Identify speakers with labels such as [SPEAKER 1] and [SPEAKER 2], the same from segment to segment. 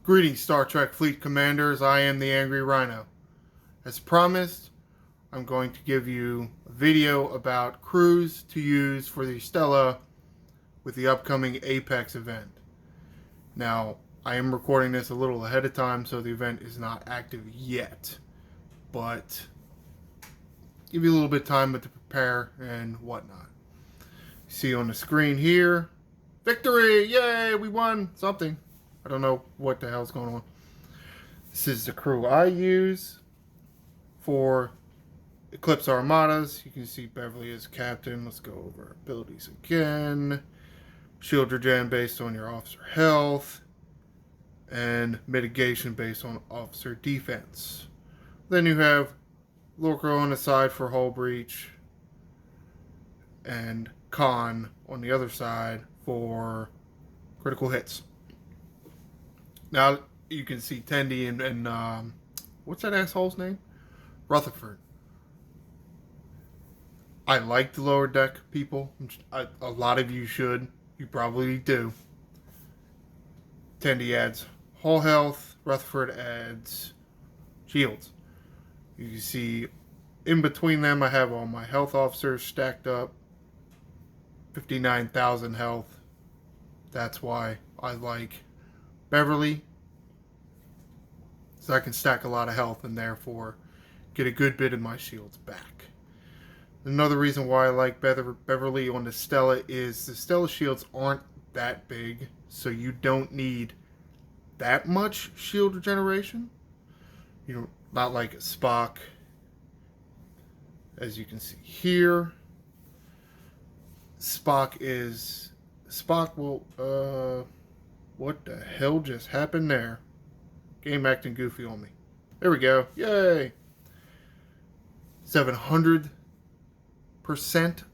[SPEAKER 1] Greetings, Star Trek Fleet Commanders. I am the Angry Rhino. As promised, I'm going to give you a video about crews to use for the Stella with the upcoming Apex event. Now, I am recording this a little ahead of time, so the event is not active yet. But give you a little bit of time to prepare and whatnot. You see on the screen here, victory! Yay, we won something. I don't know what the hell's going on. This is the crew I use for Eclipse Armadas. You can see Beverly as captain. Let's go over abilities again. Shield regen based on your officer health. And mitigation based on officer defense. Then you have Lorca on the side for hull breach. And Khan on the other side for critical hits. Now you can see Tendi and what's that asshole's name? Rutherford. I like the lower deck people. A lot of you should. You probably do. Tendi adds hull health. Rutherford adds shields. You can see in between them I have all my health officers stacked up. 59,000 health. That's why I like Beverly. So I can stack a lot of health and therefore get a good bit of my shields back. Another reason why I like Beverly on the Stella is the Stella shields aren't that big, so you don't need that much shield regeneration. You know, not like a Spock. As you can see here, Spock will, what the hell just happened there? Game acting goofy on me. There we go. Yay! 700%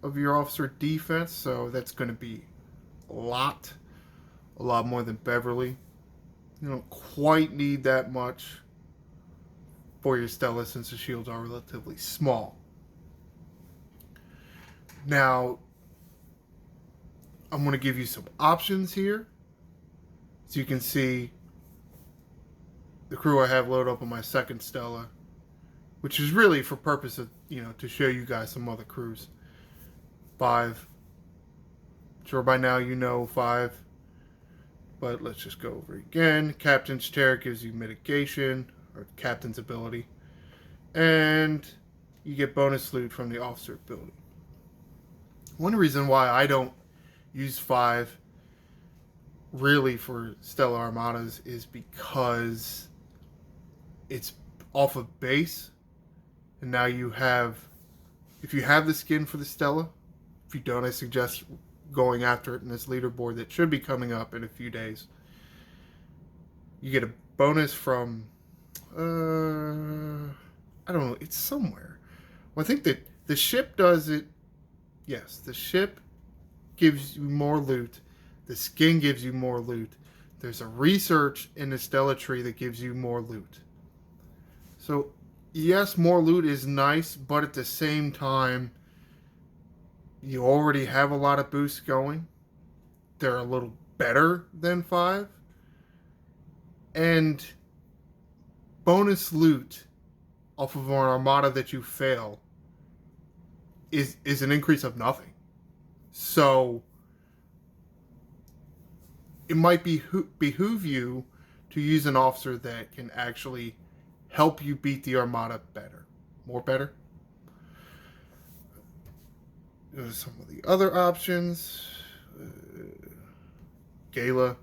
[SPEAKER 1] of your officer defense, so that's going to be a lot more than Beverly. You don't quite need that much for your Stella since the shields are relatively small. Now, I'm going to give you some options here. So you can see the crew I have loaded up on my second Stella, which is really for purpose of, to show you guys some other crews. 5. Sure by now you know 5. But let's just go over it again. Captain's chair gives you mitigation, or captain's ability. And you get bonus loot from the officer ability. One reason why I don't use 5 really for Stella Armadas is because it's off of base, and now you have, if you have the skin for the Stella, if you don't, I suggest going after it in this leaderboard that should be coming up in a few days. You get a bonus from I don't know, it's somewhere. Well, I think that the ship does it. Yes, the ship gives you more loot. The skin gives you more loot. There's a research in the Stella tree that gives you more loot. So, yes, more loot is nice, but at the same time, you already have a lot of boosts going. They're a little better than 5. And bonus loot off of an Armada that you fail is an increase of nothing. So it might behoove you to use an officer that can actually help you beat the Armada better. More better. There's some of the other options. Gala.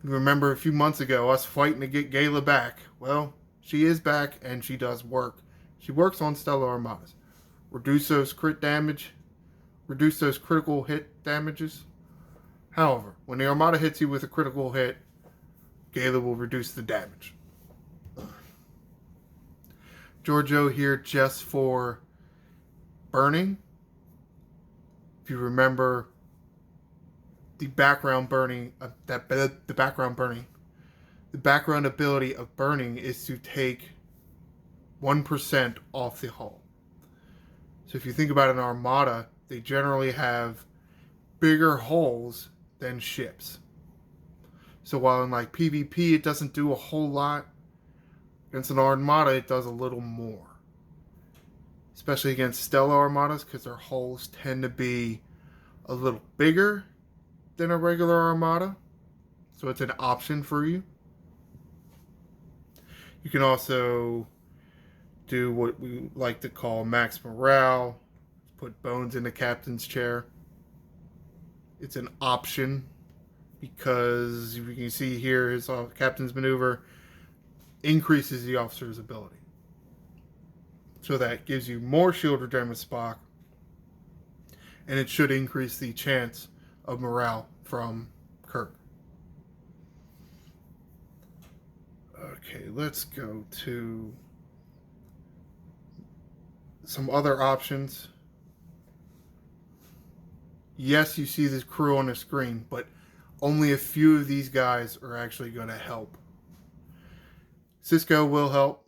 [SPEAKER 1] You remember a few months ago us fighting to get Gala back. Well, she is back and she does work. She works on Stella Armadas. Reduce those crit damage. Reduce those critical hit damages. However, when the Armada hits you with a critical hit, Gala will reduce the damage. Giorgio here just for burning. If you remember the background burning, the background ability of burning is to take 1% off the hull. So if you think about an Armada, they generally have bigger hulls than ships. So while in like PvP it doesn't do a whole lot, against an Armada it does a little more. Especially against Stella Armadas, because their hulls tend to be a little bigger than a regular Armada. So it's an option for you. You can also do what we like to call max morale, put bones in the captain's chair. It's an option because you can see here his captain's maneuver increases the officer's ability. So that gives you more shield regen with Spock, and it should increase the chance of morale from Kirk. Okay, let's go to some other options. Yes, you see this crew on the screen, but only a few of these guys are actually going to help. Cisco will help.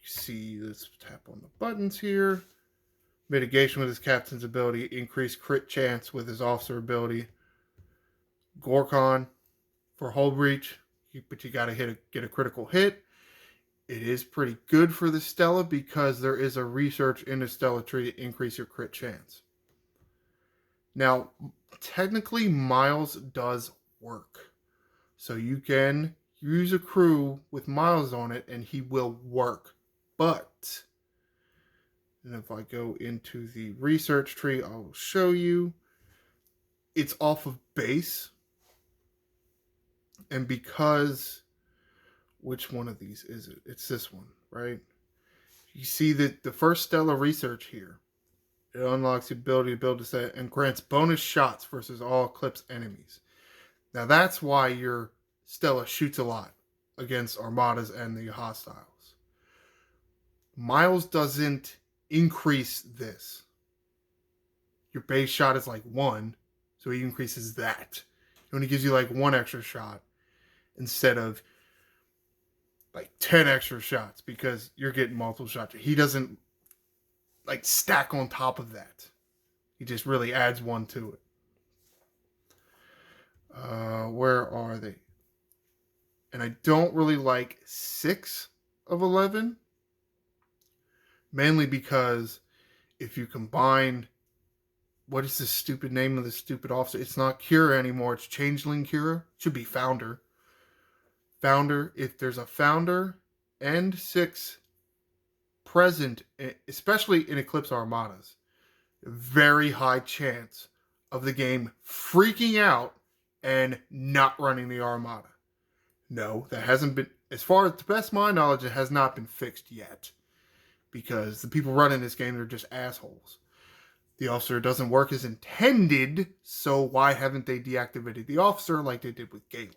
[SPEAKER 1] You see, let's tap on the buttons here. Mitigation with his captain's ability, increased crit chance with his officer ability. Gorkon for hull breach, but you got to get a critical hit. It is pretty good for the Stella because there is a research in the Stella tree to increase your crit chance. Now, technically, Miles does work. So you can use a crew with Miles on it and he will work. But, and if I go into the research tree, I'll show you. It's off of base. And because, which one of these is it? It's this one, right? You see that the first Stella research here. It unlocks the ability to build a set and grants bonus shots versus all Eclipse enemies. Now that's why your Stella shoots a lot against Armadas and the hostiles. Miles doesn't increase this. Your base shot is like 1, so he increases that. He only gives you like 1 extra shot instead of like 10 extra shots because you're getting multiple shots. He doesn't like stack on top of that. He just really adds 1 to it. Where are they? And I don't really like 6 of 11. Mainly because if you combine, what is the stupid name of the stupid officer? It's not Kira anymore. It's Changeling Kira. It should be Founder. Founder, if there's a Founder and 6 present, especially in Eclipse Armadas, very high chance of the game freaking out and not running the Armada. No, that hasn't been, as far as the best of my knowledge, it has not been fixed yet. Because the people running this game are just assholes. The officer doesn't work as intended, so why haven't they deactivated the officer like they did with Gala?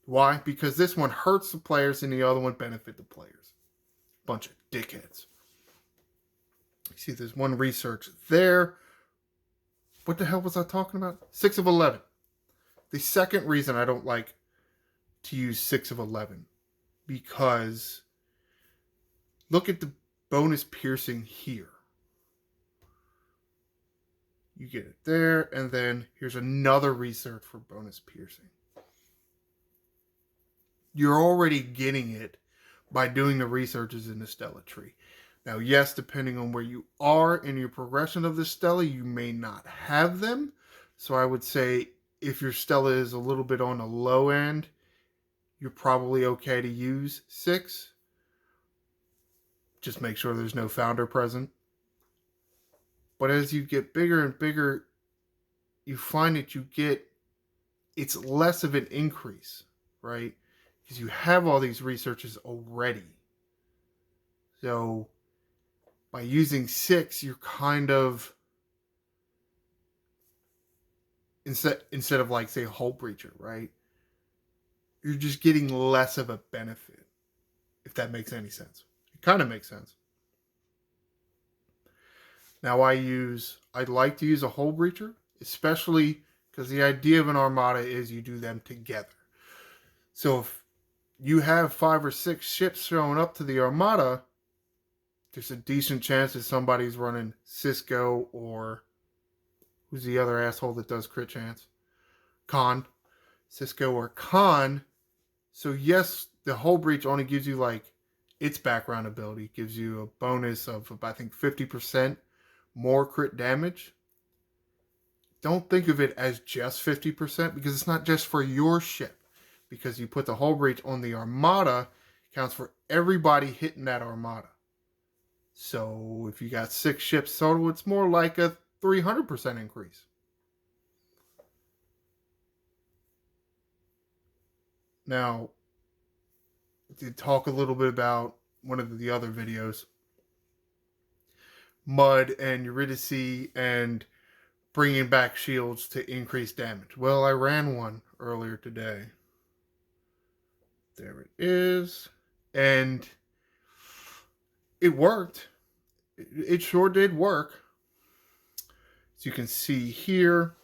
[SPEAKER 1] Why? Because this one hurts the players and the other one benefit the players. Bunch of dickheads. You see there's one research there. What the hell was I talking about? 6 of 11. The second reason I don't like to use 6 of 11. Because look at the bonus piercing here. You get it there, and then here's another research for bonus piercing. You're already getting it by doing the researches in the Stella tree. Now, yes, depending on where you are in your progression of the Stella, you may not have them. So I would say if your Stella is a little bit on the low end, you're probably okay to use 6. Just make sure there's no Founder present. But as you get bigger and bigger, you find that it's less of an increase, right? Because you have all these researches already. So by using 6, you're kind of, instead of like, say, Hull Breacher, right? You're just getting less of a benefit, if that makes any sense. It kind of makes sense. Now I'd like to use a Hull Breacher, especially because the idea of an Armada is you do them together. So if you have 5 or 6 ships showing up to the Armada, there's a decent chance that somebody's running Cisco or who's the other asshole that does crit chance? con, Cisco or con. So yes, the hull breach only gives you like its background ability, gives you a bonus of I think 50% more crit damage. Don't think of it as just 50% because it's not just for your ship. Because you put the hull breach on the Armada, it counts for everybody hitting that Armada. So if you got 6 ships total, it's more like a 300% increase. Now, to talk a little bit about one of the other videos, Mud and Eurydice and bringing back shields to increase damage. Well, I ran one earlier today. There it is. And it worked. It sure did work. As you can see here,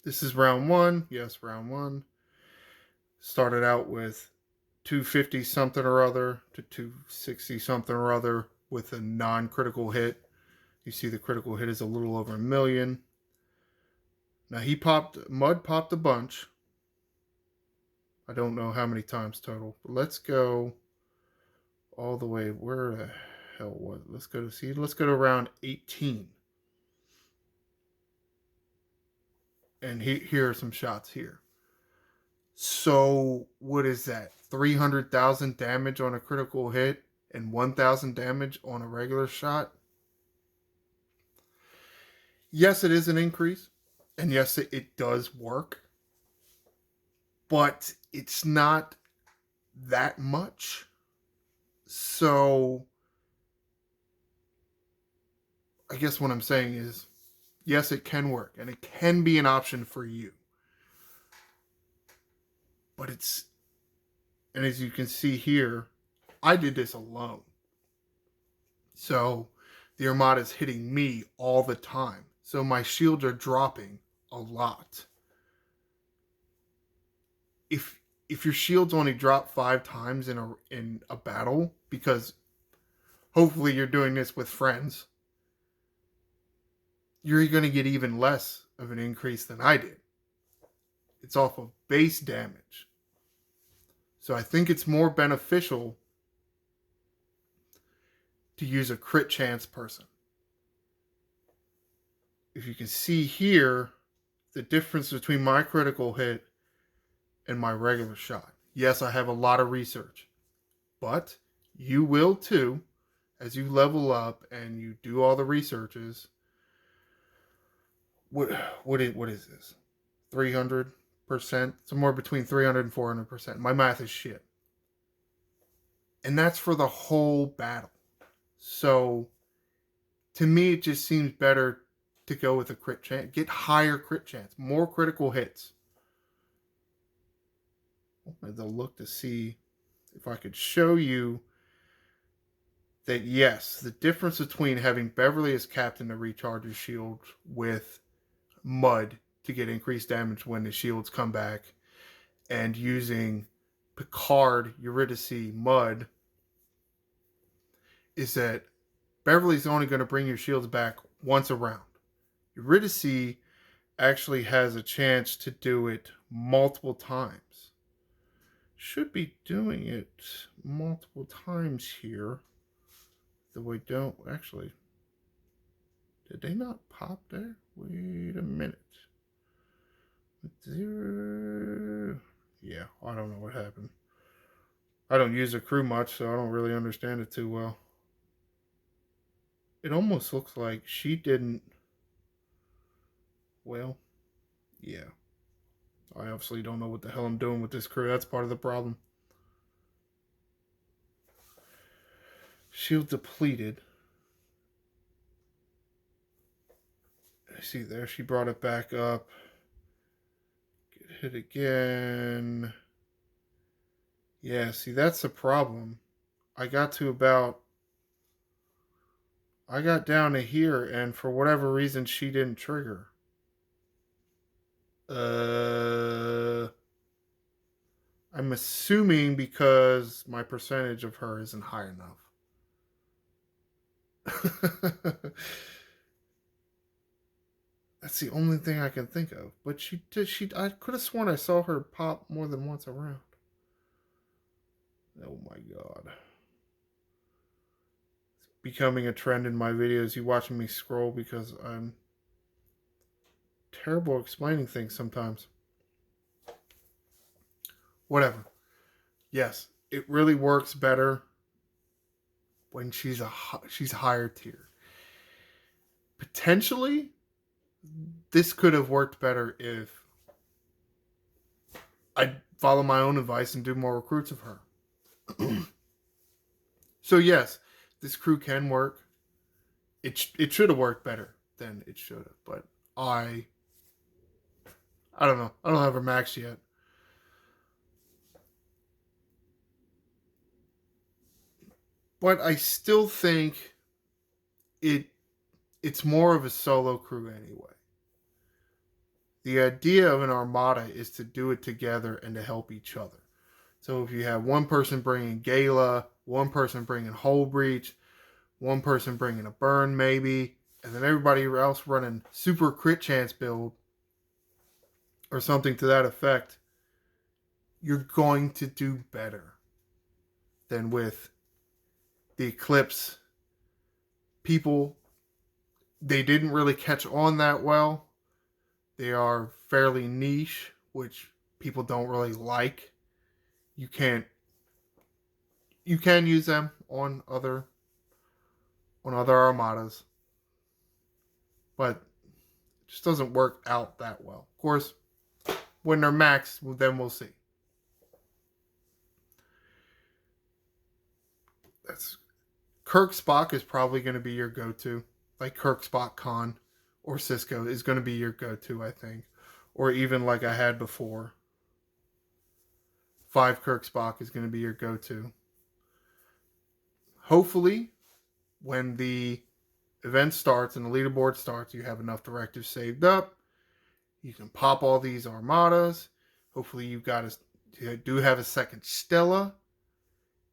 [SPEAKER 1] this is round 1. Yes, round 1. Started out with 250 something or other to 260 something or other with a non-critical hit. You see the critical hit is a little over 1 million. Now Mud popped a bunch. I don't know how many times total, but let's go all the way. Where the hell was it? Let's go to round 18. And here are some shots here. So what is that? 300,000 damage on a critical hit and 1,000 damage on a regular shot. Yes, it is an increase. And yes, it does work. But it's not that much. So I guess what I'm saying is, yes, it can work. And it can be an option for you. But and as you can see here, I did this alone. So the Armada is hitting me all the time. So my shields are dropping a lot. If your shields only drop 5 times in a battle, because hopefully you're doing this with friends, you're going to get even less of an increase than I did. It's off of base damage. So I think it's more beneficial to use a crit chance person. If you can see here, the difference between my critical hit and my regular shot. Yes, I have a lot of research, but you will too as you level up and you do all the researches. What is this? 300%? Somewhere between 300 and 400%. My math is shit. And that's for the whole battle. So to me, it just seems better to go with a crit chance. Get higher crit chance. More critical hits. I had to look to see if I could show you that, yes, the difference between having Beverly as captain to recharge his shield with Mud to get increased damage when the shields come back and using Picard, Eurydice, Mud is that Beverly's only going to bring your shields back once a round. Eurydice actually has a chance to do it multiple times. Should be doing it multiple times here. Though we don't actually. Did they not pop there? Wait a minute. 0. Yeah, I don't know what happened. I don't use the crew much, so I don't really understand it too well. It almost looks like she didn't. Well, yeah. I obviously don't know what the hell I'm doing with this crew. That's part of the problem. Shield depleted. I see there. She brought it back up. Get hit again. Yeah, see, that's the problem. I got down to here, and for whatever reason, she didn't trigger. I'm assuming because my percentage of her isn't high enough. That's the only thing I can think of. But she did. I could have sworn I saw her pop more than once around. Oh my god. It's becoming a trend in my videos. You watching me scroll because I'm terrible at explaining things sometimes. Whatever. Yes, it really works better when she's higher tier. Potentially, this could have worked better if I'd follow my own advice and do more recruits of her. So yes, this crew can work. It should have worked better than it should have, but I don't know. I don't have her maxed yet. But I still think it's more of a solo crew anyway. The idea of an armada is to do it together and to help each other. So if you have one person bringing Gala, one person bringing Hull Breach, one person bringing a burn maybe, and then everybody else running super crit chance build or something to that effect, you're going to do better than with the Eclipse. People, they didn't really catch on that well. They are fairly niche, which people don't really like. You can use them on other armadas, but it just doesn't work out that well. Of course, when they're maxed, then we'll see. Kirk Spock is probably going to be your go-to. Like Kirk Spock Khan or Cisco is going to be your go-to, I think. Or even like I had before. 5 Kirk Spock is going to be your go-to. Hopefully, when the event starts and the leaderboard starts, you have enough directives saved up. You can pop all these armadas. Hopefully, you do have a second Stella,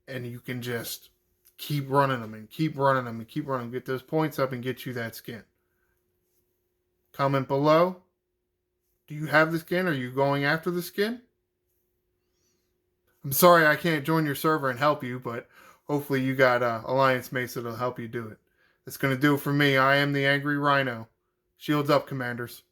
[SPEAKER 1] and you can just keep running them and keep running them and keep running. Get those points up and get you that skin. Comment below. Do you have the skin? Are you going after the skin? I'm sorry I can't join your server and help you, but hopefully you got alliance mates that'll help you do it. That's going to do it for me. I am the Angry Rhino. Shields up, Commanders.